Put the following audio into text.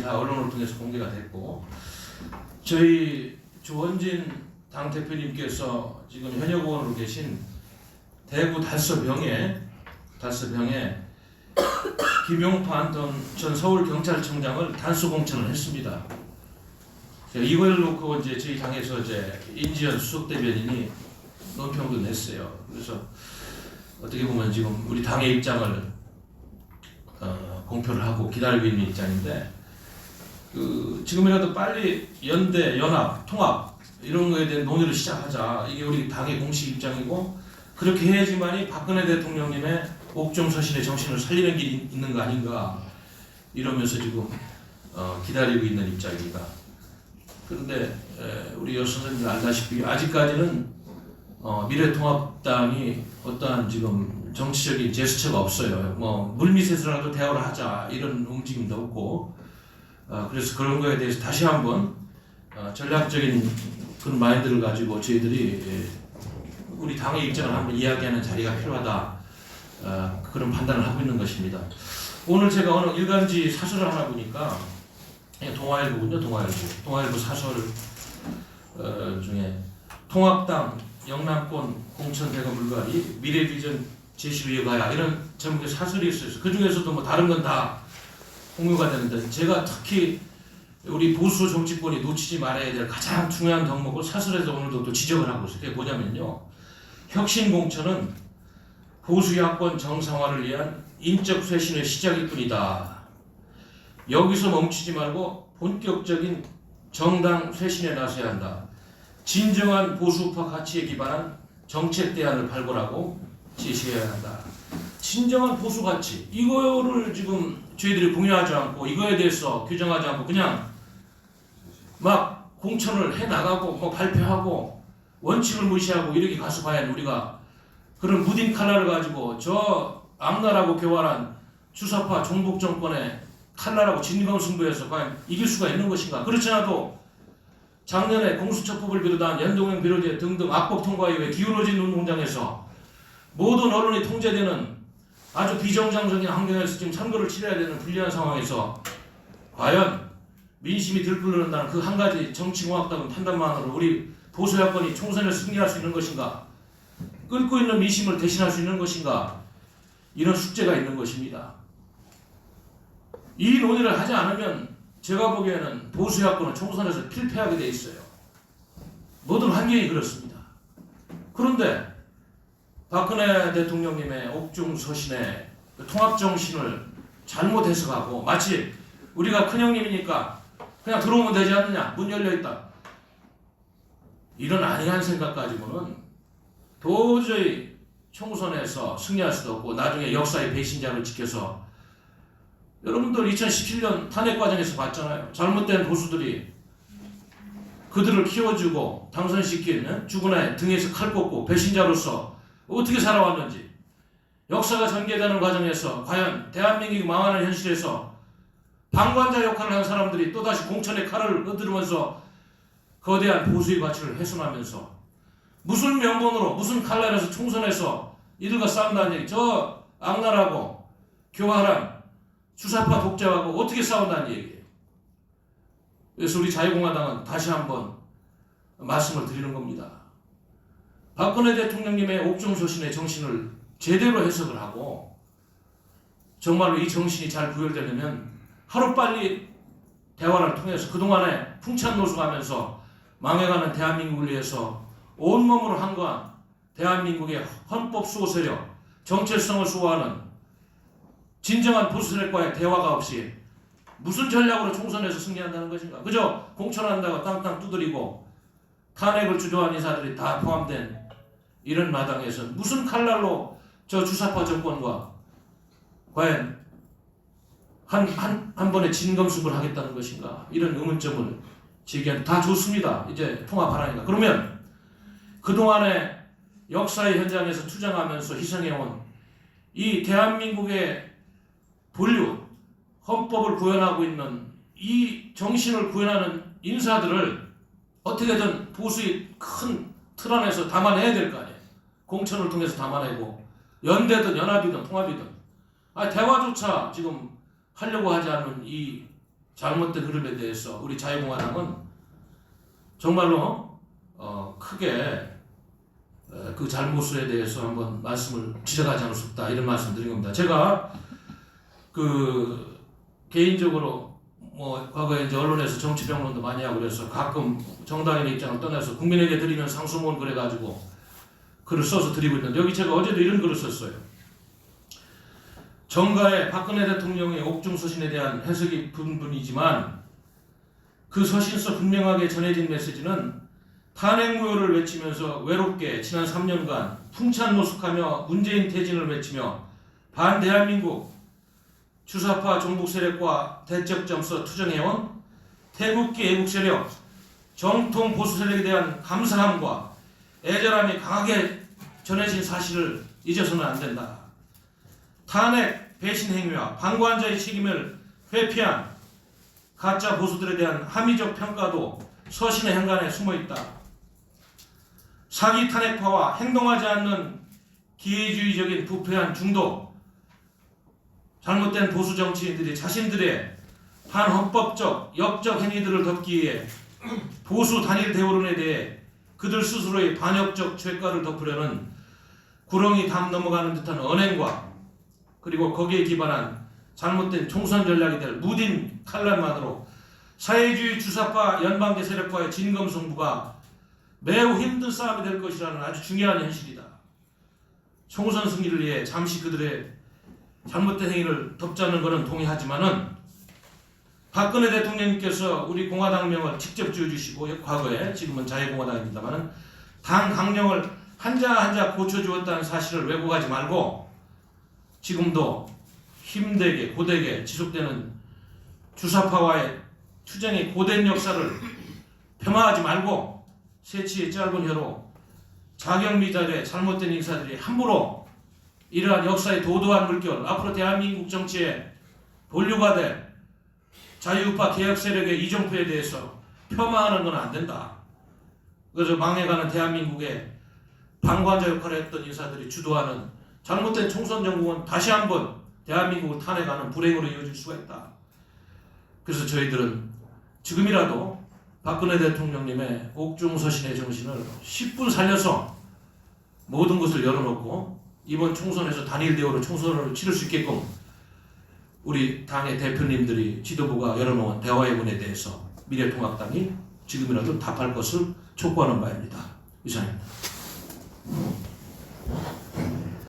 다 언론을 통해서 공개가 됐고, 저희 조원진 당대표님께서 지금 현역 의원으로 계신 대구 달서병에 김용판 전 서울경찰청장을 단수 공천을 했습니다. 이걸 놓고 이제 저희 당에서 이제 인지연 수석대변인이 논평도 냈어요. 그래서 어떻게 보면 지금 우리 당의 입장을 공표를 하고 기다리고 있는 입장인데, 지금이라도 빨리 연대, 연합, 통합 이런 거에 대한 논의를 시작하자. 이게 우리 당의 공식 입장이고, 그렇게 해야지만이 박근혜 대통령님의 옥중서신의 정신을 살리는 길이 있는 거 아닌가 이러면서 지금 기다리고 있는 입장입니다. 그런데 우리 여 선생님들 알다시피 아직까지는 미래통합당이 어떠한 지금 정치적인 제스처가 없어요. 뭐 물밑에서라도 대화를 하자 이런 움직임도 없고, 그래서 그런 거에 대해서 다시 한번 전략적인 그런 마인드를 가지고 저희들이 우리 당의 입장을 한번 이야기하는 자리가 필요하다, 그런 판단을 하고 있는 것입니다. 오늘 제가 어느 일간지 사설을 하나 보니까, 동아일보군요. 동아일보 사설 중에 통합당 영남권 공천 대거 물갈이 미래 비전 제시로 이어가야, 이런 제목의 사설이 있어요. 그 중에서도 뭐 다른 건 다 공유가 되는데, 제가 특히 우리 보수 정치권이 놓치지 말아야 될 가장 중요한 덕목을 사설에서 오늘도 또 지적을 하고 있어요. 그게 뭐냐면요, 혁신 공천은 보수 야권 정상화를 위한 인적 쇄신의 시작일 뿐이다. 여기서 멈추지 말고 본격적인 정당 쇄신에 나서야 한다. 진정한 보수파 가치에 기반한 정책 대안을 발굴하고 제시해야 한다. 진정한 보수 가치, 이거를 지금 저희들이 공유하지 않고, 이거에 대해서 규정하지 않고 그냥 막 공천을 해나가고 뭐 발표하고 원칙을 무시하고 이렇게 가서 과연 우리가 그런 무딘 칼날을 가지고 저 악랄하고 교활한 주사파 종북 정권의 칼날하고 진검승부에서 과연 이길 수가 있는 것인가? 그렇지 않아도 작년에 공수처법을 비롯한 연동형 비례제 등등 악법 통과 이후에 기울어진 운동장에서 모든 언론이 통제되는 아주 비정상적인 환경에서 지금 선거를 치러야 되는 불리한 상황에서 과연 민심이 들끓는다는 그 한 가지 정치공학적인 판단만으로 우리 보수 야권이 총선을 승리할 수 있는 것인가? 끓고 있는 민심을 대신할 수 있는 것인가? 이런 숙제가 있는 것입니다. 이 논의를 하지 않으면 제가 보기에는 보수 야권은 총선에서 필패하게 돼 있어요. 모든 환경이 그렇습니다. 그런데 박근혜 대통령님의 옥중서신의 통합정신을 잘못 해석하고, 마치 우리가 큰형님이니까 그냥 들어오면 되지 않느냐, 문 열려있다, 이런 안이한 생각 가지고는 도저히 총선에서 승리할 수도 없고, 나중에 역사의 배신자를 지켜서, 여러분들 2017년 탄핵 과정에서 봤잖아요. 잘못된 보수들이 그들을 키워주고 당선시킨 주군의 등에서 칼 꽂고 배신자로서 어떻게 살아왔는지, 역사가 전개되는 과정에서 과연 대한민국이 망하는 현실에서 방관자 역할을 한 사람들이 또다시 공천의 칼을 휘두르면서 거대한 보수의 가치를 훼손하면서 무슨 명분으로 무슨 칼날에서 총선에서 이들과 싸운다는 얘기, 저 악랄하고 교활한 주사파 독재하고 어떻게 싸운다는 얘기예요. 그래서 우리 자유공화당은 다시 한번 말씀을 드리는 겁니다. 박근혜 대통령님의 옥중서신의 정신을 제대로 해석을 하고, 정말로 이 정신이 잘 구현되려면 하루빨리 대화를 통해서 그동안에 풍찬노숙하면서 망해가는 대한민국을 위해서 온몸으로 한거한 대한민국의 헌법 수호 세력, 정체성을 수호하는 진정한 보수 세력과의 대화가 없이 무슨 전략으로 총선에서 승리한다는 것인가? 그저 공천한다고 땅땅 두드리고 탄핵을 주도한 인사들이 다 포함된 이런 마당에서 무슨 칼날로 저 주사파 정권과 과연 한 번에 진검승부를 하겠다는 것인가? 이런 의문점을 제기한, 다 좋습니다. 이제 통합하라니까. 그러면 그동안의 역사의 현장에서 투쟁하면서 희생해온 이 대한민국의 본류, 헌법을 구현하고 있는 이 정신을 구현하는 인사들을 어떻게든 보수의 큰 틀 안에서 담아내야 될 거 아니에요. 공천을 통해서 담아내고, 연대든 연합이든 통합이든, 대화조차 지금 하려고 하지 않는 이 잘못된 흐름에 대해서 우리 자유공화당은 정말로 크게 그 잘못에 대해서 한번 말씀을 지적하지 않을 수 없다, 이런 말씀 드린 겁니다. 제가 그 개인적으로 뭐 과거에 이제 언론에서 정치평론도 많이 하고 그래서 가끔 정당인의 입장을 떠나서 국민에게 드리는 상소문 그래가지고 글을 써서 드리고 있는데, 여기 제가 어제도 이런 글을 썼어요. 정가의 박근혜 대통령의 옥중 서신에 대한 해석이 분분이지만 그 서신서 분명하게 전해진 메시지는 탄핵 무효를 외치면서 외롭게 지난 3년간 풍찬노숙하며 문재인 퇴진을 외치며 반대한민국 주사파 종북 세력과 대적 점서 투쟁해온 태극기 애국 세력, 정통 보수 세력에 대한 감사함과 애절함이 강하게 전해진 사실을 잊어서는 안 된다. 탄핵 배신 행위와 방관자의 책임을 회피한 가짜 보수들에 대한 합리적 평가도 서신의 현관에 숨어있다. 사기 탄핵파와 행동하지 않는 기회주의적인 부패한 중도, 잘못된 보수 정치인들이 자신들의 반헌법적 역적 행위들을 덮기 위해 보수 단일 대우론에 대해 그들 스스로의 반역적 죄가를 덮으려는 구렁이 담 넘어가는 듯한 언행과, 그리고 거기에 기반한 잘못된 총선 전략이 될 무딘 칼날만으로 사회주의 주사파 연방제 세력과의 진검승부가 매우 힘든 싸움이 될 것이라는 아주 중요한 현실이다. 총선 승리를 위해 잠시 그들의 잘못된 행위를 덮자는 것은 동의하지만은 박근혜 대통령님께서 우리 공화당명을 직접 지어주시고 과거에, 지금은 자유공화당입니다만은 당 강령을 한자 한자 고쳐주었다는 사실을 왜곡하지 말고 지금도 힘되게 고되게 지속되는 주사파와의 투쟁의 고된 역사를 폄하하지 말고 세치의 짧은 혀로 자경미달의 잘못된 인사들이 함부로 이러한 역사의 도도한 물결, 앞으로 대한민국 정치에 본류가 될 자유우파 개혁 세력의 이정표에 대해서 폄하하는 건 안 된다. 그래서 망해가는 대한민국의 방관자 역할을 했던 인사들이 주도하는 잘못된 총선 정국은 다시 한번 대한민국을 탄핵하는 불행으로 이어질 수가 있다. 그래서 저희들은 지금이라도 박근혜 대통령님의 옥중서신의 정신을 10분 살려서 모든 것을 열어놓고 이번 총선에서 단일 대우로 총선을 치를 수 있게끔 우리 당의 대표님들이 지도부가 열어놓은 대화의 문에 대해서 미래통합당이 지금이라도 답할 것을 촉구하는 바입니다. 이상입니다.